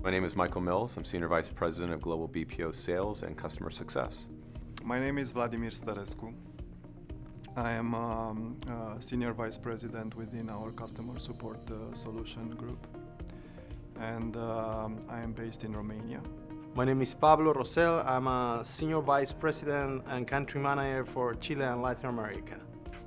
My name is Michael Mills. I'm Senior Vice President of Global BPO Sales and Customer Success. My name is Vladimir Sterescu. I am Senior Vice President within our Customer Support Solution Group, and I am based in Romania. My name is Pablo Rossel. I'm a Senior Vice President and Country Manager for Chile and Latin America.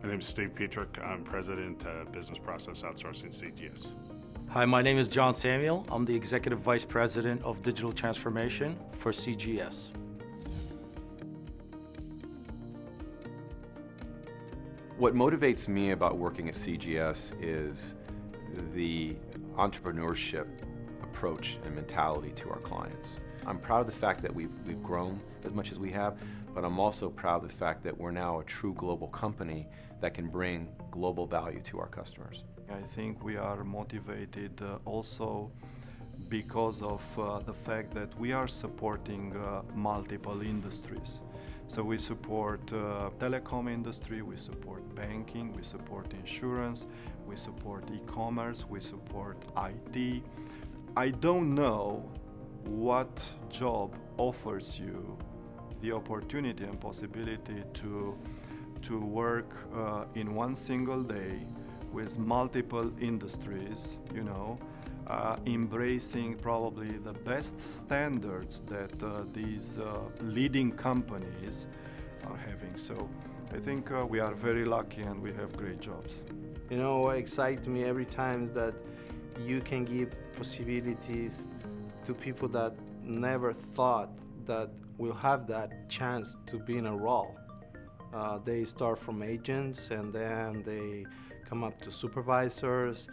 My name is Petruk. I'm President of Business Process Outsourcing CGS. Hi, my name is John Samuel. I'm the Executive Vice President of Digital Transformation for CGS. What motivates me about working at CGS is the entrepreneurship approach and mentality to our clients. I'm proud of the fact that we've grown as much as we have, but I'm also proud of the fact that we're now a true global company that can bring global value to our customers. I think we are motivated also because of the fact that we are supporting multiple industries. So we support telecom industry, we support banking, we support insurance, we support e-commerce, we support IT. I don't know what job offers you the opportunity and possibility to work in one single day with multiple industries, embracing probably the best standards that these leading companies are having. So I think we are very lucky and we have great jobs. What excites me every time is that you can give possibilities to people that never thought that will have that chance to be in a role. They start from agents and then they come up to supervisors,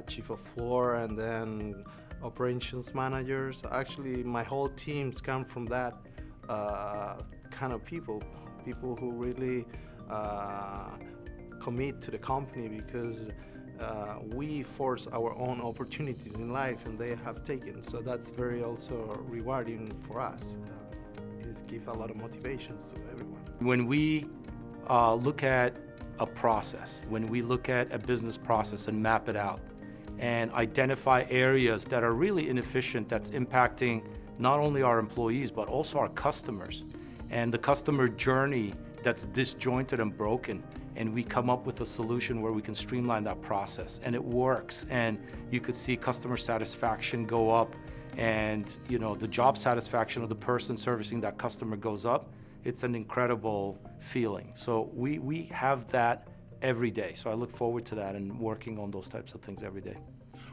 chief of floor, and then operations managers. Actually, my whole teams come from that kind of people who really commit to the company because we force our own opportunities in life and they have taken. So that's very also rewarding for us. It gives a lot of motivations to everyone. When we look at a process, when we look at a business process and map it out and identify areas that are really inefficient, that's impacting not only our employees but also our customers and the customer journey that's disjointed and broken, and we come up with a solution where we can streamline that process and it works, and you could see customer satisfaction go up and the job satisfaction of the person servicing that customer goes up. It's an incredible feeling. So we have that every day. So I look forward to that and working on those types of things every day.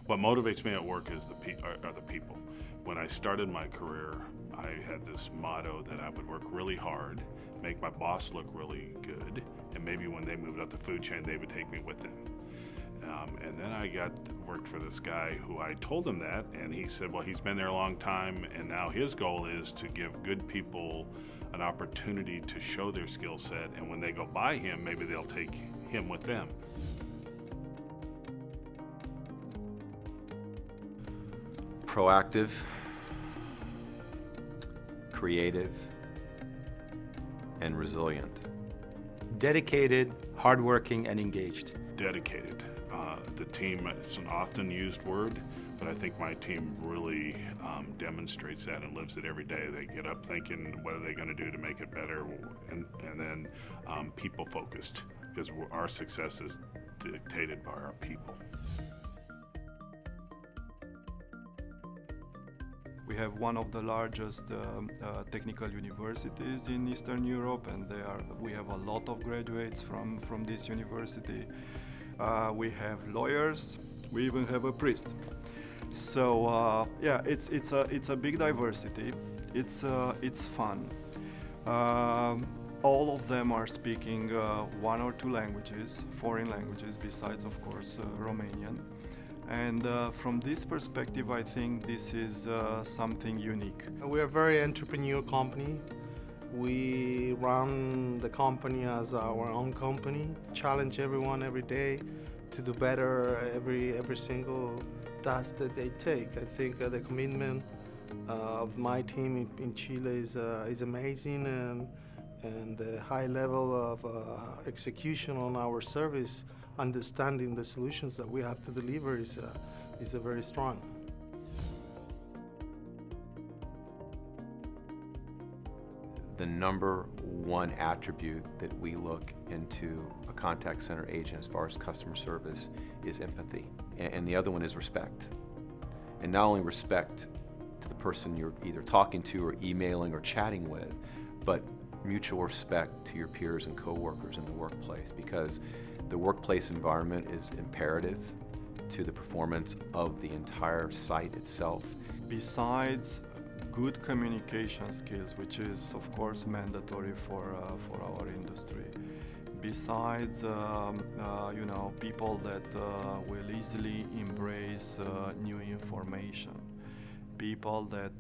What motivates me at work is are the people. When I started my career, I had this motto that I would work really hard, make my boss look really good, and maybe when they moved up the food chain, they would take me with them. And then I worked for this guy who I told him that, and he said, well, he's been there a long time, and now his goal is to give good people an opportunity to show their skill set, and when they go by him, maybe they'll take him with them. Proactive, creative, and resilient. Dedicated, hardworking, and engaged. Dedicated. The team, it's an often used word, but I think my team really demonstrates that and lives it every day. They get up thinking, what are they going to do to make it better? And then people focused, because our success is dictated by our people. We have one of the largest technical universities in Eastern Europe, and we have a lot of graduates from this university. We have lawyers. We even have a priest. So it's a big diversity. It's fun. All of them are speaking one or two languages, foreign languages, besides of course Romanian. And from this perspective, I think this is something unique. We are a very entrepreneurial company. We run the company as our own company, challenge everyone every day to do better every single task that they take. I think the commitment of my team in Chile is amazing, and the high level of execution on our service, understanding the solutions that we have to deliver is very strong. the number one attribute that we look into a contact center agent as far as customer service is empathy. And the other one is respect. And not only respect to the person you're either talking to or emailing or chatting with, but mutual respect to your peers and coworkers in the workplace, because the workplace environment is imperative to the performance of the entire site itself. Besides good communication skills, which is of course mandatory for our industry, besides people that will easily embrace new information, people that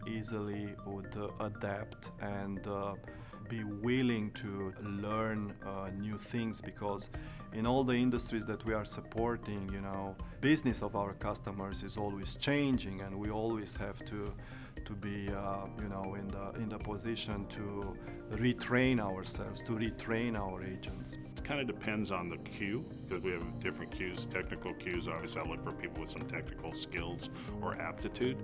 easily would adapt and be willing to learn new things, because in all the industries that we are supporting, business of our customers is always changing, and we always have to be in the position to retrain ourselves, to retrain our agents. It kind of depends on the queue, because we have different queues. Technical queues, obviously I look for people with some technical skills or aptitude,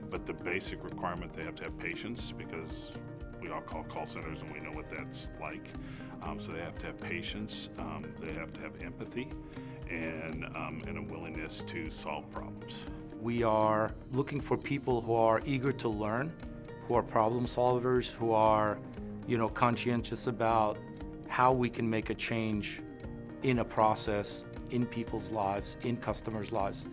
but the basic requirement, they have to have patience, because we all call centers and we know what that's like. So they have to have patience, they have to have empathy, and a willingness to solve problems. We are looking for people who are eager to learn, who are problem solvers, who are, conscientious about how we can make a change in a process, in people's lives, in customers' lives.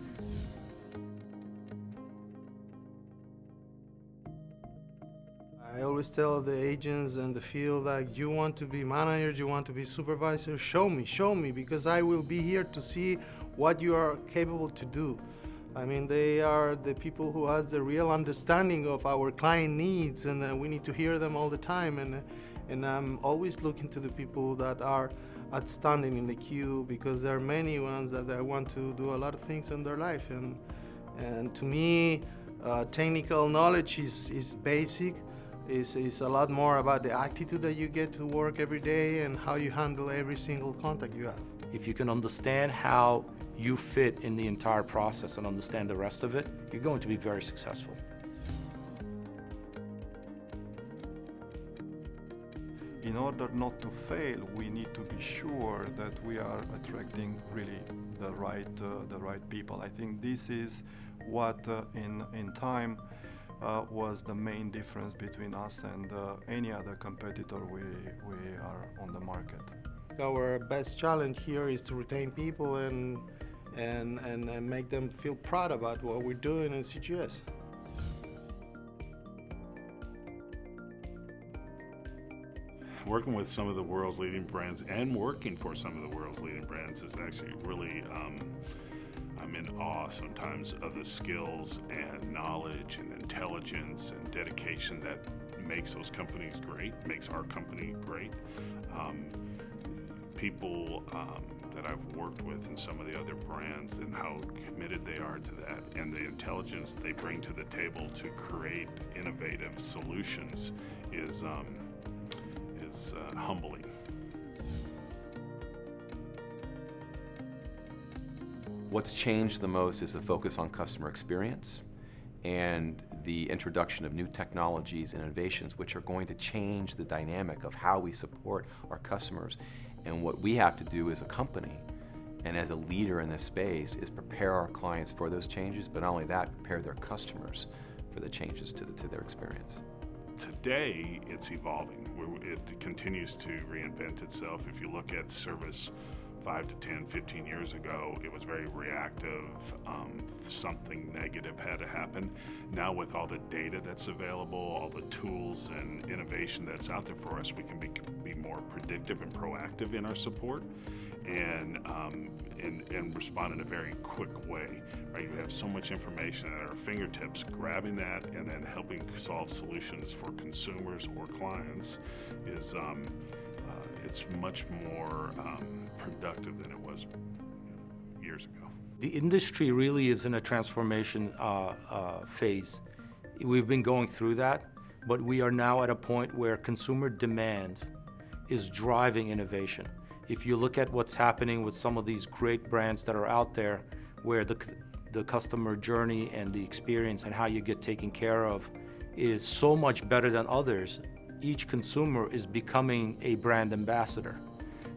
I always tell the agents in the field, like, you want to be managers, you want to be supervisors, show me, because I will be here to see what you are capable to do. I mean, they are the people who has the real understanding of our client needs, and we need to hear them all the time. And I'm always looking to the people that are outstanding in the queue, because there are many ones that I want to do a lot of things in their life. And to me, technical knowledge is basic. Is a lot more about the attitude that you get to work every day and how you handle every single contact you have. If you can understand how you fit in the entire process and understand the rest of it, you're going to be very successful. In order not to fail, we need to be sure that we are attracting really the right people. I think this is what in time was the main difference between us and any other competitor we are on the market. Our best challenge here is to retain people and make them feel proud about what we're doing in CGS. Working with some of the world's leading brands and working for some of the world's leading brands is actually really, I'm in awe sometimes of the skills and knowledge and intelligence and dedication that makes those companies great, makes our company great. People that I've worked with in some of the other brands, and how committed they are to that, and the intelligence they bring to the table to create innovative solutions is humbling. What's changed the most is the focus on customer experience and the introduction of new technologies and innovations, which are going to change the dynamic of how we support our customers. And what we have to do as a company and as a leader in this space is prepare our clients for those changes, but not only that, prepare their customers for the changes to their experience. Today, it's evolving. It continues to reinvent itself. If you look at service 5 to 10, 15 years ago, it was very reactive. Something negative had to happen. Now with all the data that's available, all the tools and innovation that's out there for us, we can be more predictive and proactive in our support and respond in a very quick way. Right? You have so much information at our fingertips. Grabbing that and then helping solve solutions for consumers or clients is it's much more productive than it was years ago. The industry really is in a transformation phase. We've been going through that, but we are now at a point where consumer demand is driving innovation. If you look at what's happening with some of these great brands that are out there, where the customer journey and the experience and how you get taken care of is so much better than others, each consumer is becoming a brand ambassador.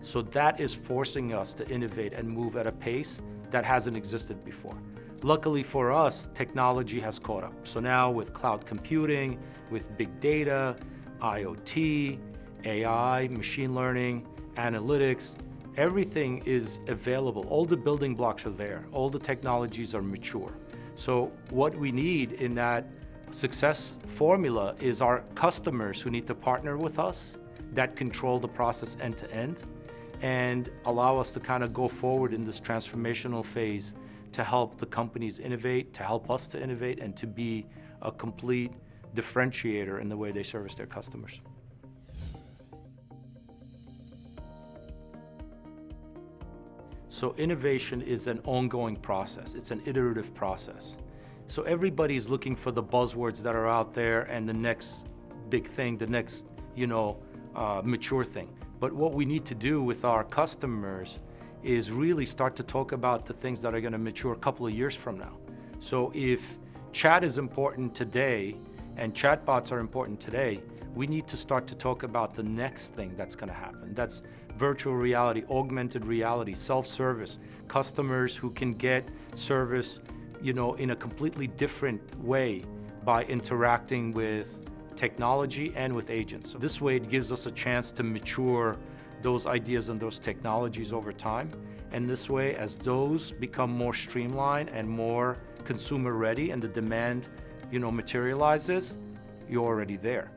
So that is forcing us to innovate and move at a pace that hasn't existed before. Luckily for us, technology has caught up. So now with cloud computing, with big data, IoT, AI, machine learning, analytics, everything is available. All the building blocks are there. All the technologies are mature. So what we need in that success formula is our customers who need to partner with us that control the process end to end and allow us to kind of go forward in this transformational phase to help the companies innovate, to help us to innovate, and to be a complete differentiator in the way they service their customers. So innovation is an ongoing process. It's an iterative process. So everybody's looking for the buzzwords that are out there and the next big thing, the next, mature thing. But what we need to do with our customers is really start to talk about the things that are going to mature a couple of years from now. So if chat is important today and chatbots are important today, we need to start to talk about the next thing that's going to happen. That's virtual reality, augmented reality, self-service, customers who can get service, in a completely different way by interacting with technology and with agents. So this way it gives us a chance to mature those ideas and those technologies over time. And this way, as those become more streamlined and more consumer ready and the demand, materializes, you're already there.